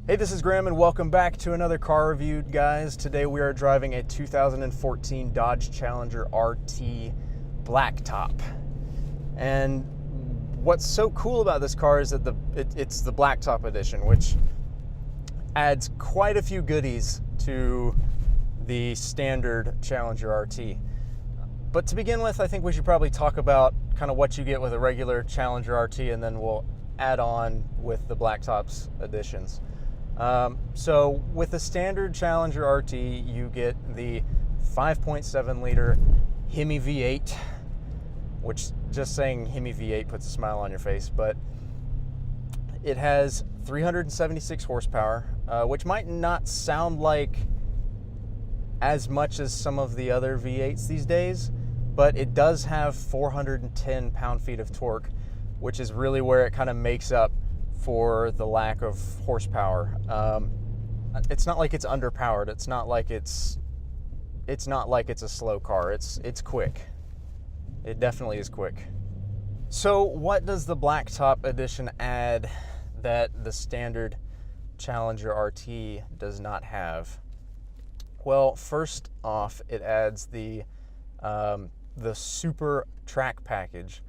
Hey, this is Graham and welcome back to another car review, guys. Today we are driving a 2014 Dodge Challenger RT Blacktop. And what's so cool about this car is that it's the Blacktop edition, which adds quite a few goodies to the standard Challenger RT. But to begin with, I think we should probably talk about kind of what you get with a regular Challenger RT, and then we'll add on with the Blacktop's editions. So with the standard Challenger RT, you get the 5.7 liter Hemi V8, which just saying Hemi V8 puts a smile on your face, but it has 376 horsepower, which might not sound like as much as some of the other V8s these days, but it does have 410 pound-feet of torque, which is really where it kind of makes up for the lack of horsepower. It's not like it's underpowered. It's not like it's a slow car. It's quick. It definitely is quick. So what does the Blacktop edition add that the standard Challenger RT does not have? Well, first off, it adds the Super Track package,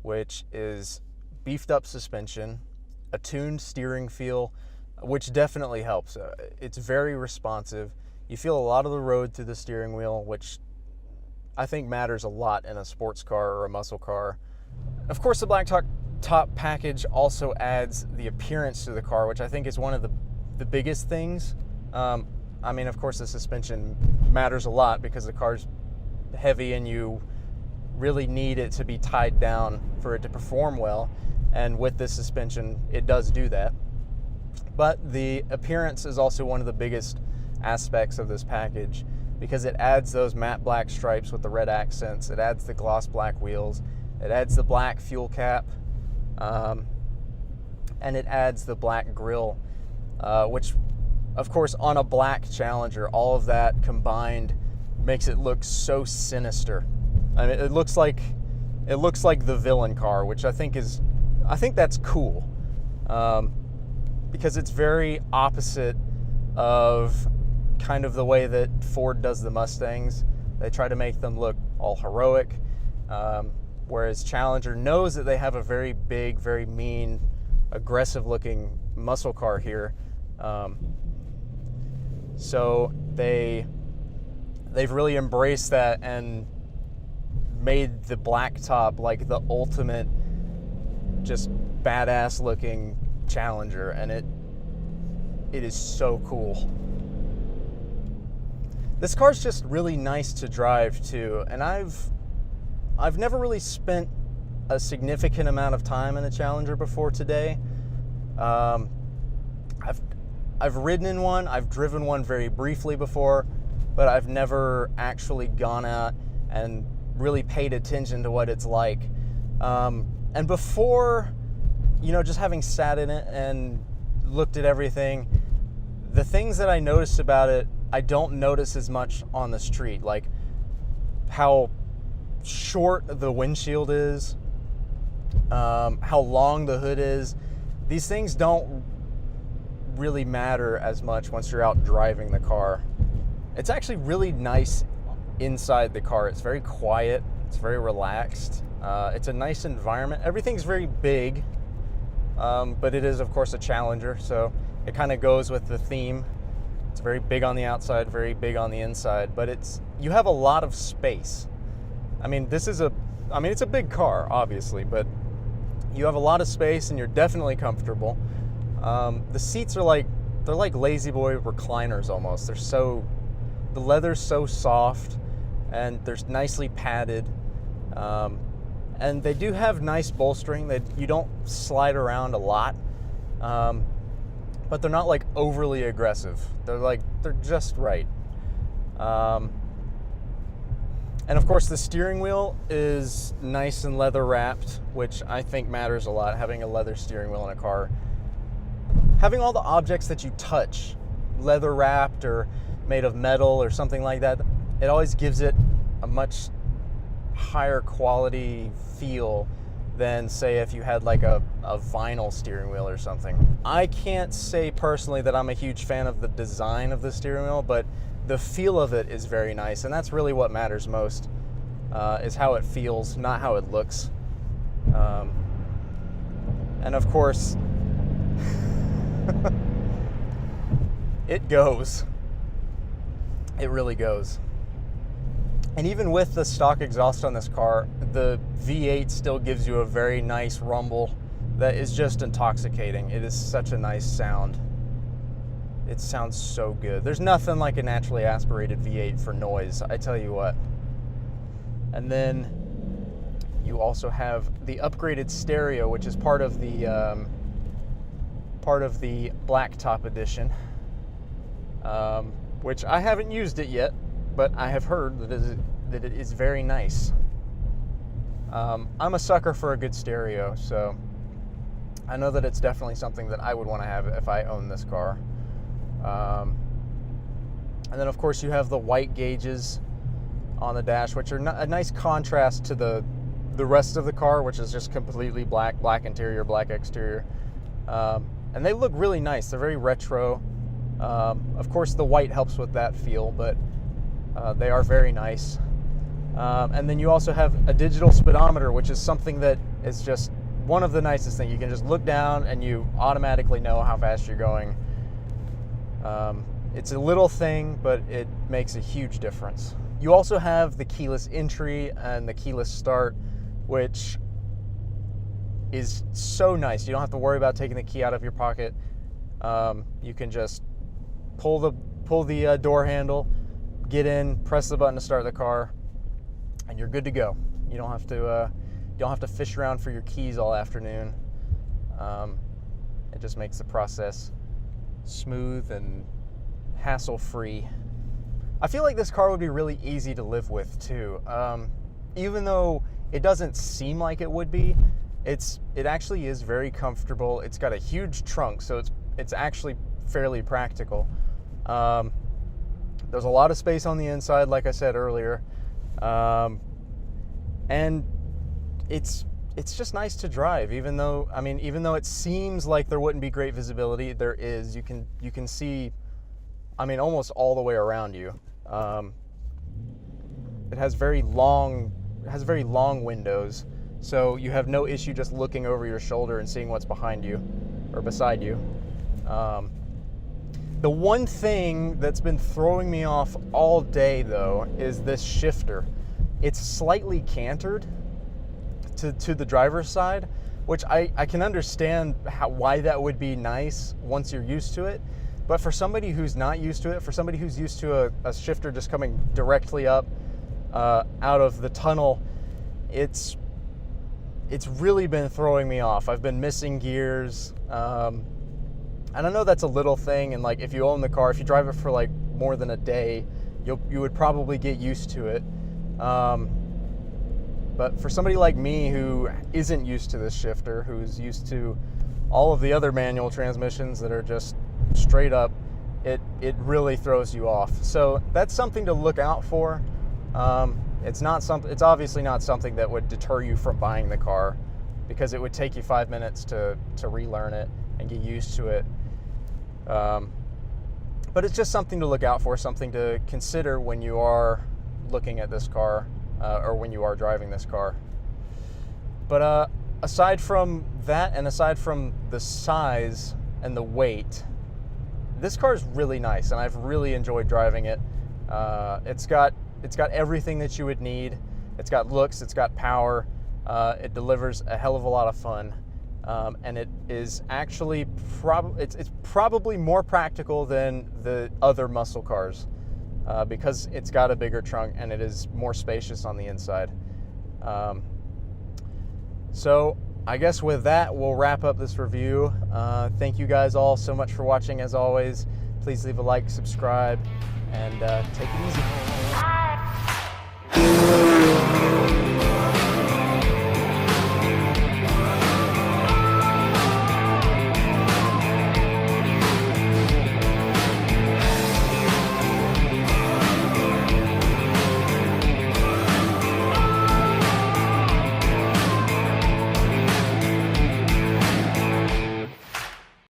which is beefed up suspension, a tuned steering feel, which definitely helps. It's very responsive. You feel a lot of the road through the steering wheel, which I think matters a lot in a sports car or a muscle car. Of course, the Blacktop package also adds the appearance to the car, which I think is one of the biggest things. I mean, of course, the suspension matters a lot because the car's heavy and you really need it to be tied down for it to perform well. And with this suspension, it does do that. But the appearance is also one of the biggest aspects of this package because it adds those matte black stripes with the red accents. It adds the gloss black wheels. It adds the black fuel cap. And it adds the black grille, which, of course, on a black Challenger, all of that combined makes it look so sinister. I mean, it looks like the villain car, which I think that's cool, because it's very opposite of kind of the way that Ford does the Mustangs. They try to make them look all heroic, whereas Challenger knows that they have a very big, very mean, aggressive-looking muscle car here. So they've really embraced that and made the Blacktop like the ultimate just badass looking Challenger, and it is so cool. This car's just really nice to drive too, and I've never really spent a significant amount of time in a Challenger before today. I've ridden in one, I've driven one very briefly before, but I've never actually gone out and really paid attention to what it's like. And before, just having sat in it and looked at everything, the things that I noticed about it, I don't notice as much on the street, like how short the windshield is, how long the hood is. These things don't really matter as much once you're out driving the car. It's actually really nice inside the car. It's very quiet. It's very relaxed. It's a nice environment. Everything's very big, but it is, of course, a Challenger, so it kind of goes with the theme. It's very big on the outside, very big on the inside, but you have a lot of space. I mean, it's a big car, obviously, but you have a lot of space and you're definitely comfortable. The seats are they're like lazy boy recliners almost. The leather's so soft and they're nicely padded. And they do have nice bolstering. You don't slide around a lot, but they're not like overly aggressive. They're just right. And of course the steering wheel is nice and leather wrapped, which I think matters a lot, having a leather steering wheel in a car. Having all the objects that you touch leather wrapped or made of metal or something like that, it always gives it a much higher quality feel than, say, if you had like a vinyl steering wheel or something. I can't say personally that I'm a huge fan of the design of the steering wheel, but the feel of it is very nice, and that's really what matters most, is how it feels, not how it looks. And of course, it goes. It really goes. And even with the stock exhaust on this car, the V8 still gives you a very nice rumble that is just intoxicating. It is such a nice sound. It sounds so good. There's nothing like a naturally aspirated V8 for noise, I tell you what. And then you also have the upgraded stereo, which is part of the Blacktop edition, which I haven't used it yet, but I have heard that it is very nice. I'm a sucker for a good stereo, so I know that it's definitely something that I would want to have if I own this car. And then of course you have the white gauges on the dash, which are a nice contrast to the rest of the car, which is just completely black interior, black exterior. And they look really nice. They're very retro. Of course the white helps with that feel, but they are very nice. And then you also have a digital speedometer, which is something that is just one of the nicest things. You can just look down and you automatically know how fast you're going. It's a little thing, but it makes a huge difference. You also have the keyless entry and the keyless start, which is so nice. You don't have to worry about taking the key out of your pocket. You can just pull the door handle, get in, press the button to start the car, and you're good to go. You don't have to fish around for your keys all afternoon. It just makes the process smooth and hassle-free. I feel like this car would be really easy to live with too. Even though it doesn't seem like it would be, it actually is very comfortable. It's got a huge trunk, so it's actually fairly practical. There's a lot of space on the inside, like I said earlier, and it's just nice to drive. Even though it seems like there wouldn't be great visibility, there is. You can see, almost all the way around you. It has very long windows, so you have no issue just looking over your shoulder and seeing what's behind you or beside you. The one thing that's been throwing me off all day, though, is this shifter. It's slightly cantered to the driver's side, which I can understand why that would be nice once you're used to it. But for somebody who's not used to it, for somebody who's used to a shifter just coming directly up out of the tunnel, it's really been throwing me off. I've been missing gears. And I know that's a little thing, and like if you own the car, if you drive it for like more than a day, you would probably get used to it. But for somebody like me who isn't used to this shifter, who's used to all of the other manual transmissions that are just straight up, it really throws you off. So that's something to look out for. It's obviously not something that would deter you from buying the car, because it would take you 5 minutes to relearn it and get used to it. But it's just something to look out for, something to consider when you are looking at this car, or when you are driving this car. But aside from that, and aside from the size and the weight, this car is really nice, and I've really enjoyed driving it. It's got everything that you would need. It's got looks, it's got power, it delivers a hell of a lot of fun. And it is actually it's probably more practical than the other muscle cars, because it's got a bigger trunk and it is more spacious on the inside. So I guess with that, we'll wrap up this review. Thank you guys all so much for watching. As always, please leave a like, subscribe, and take it easy.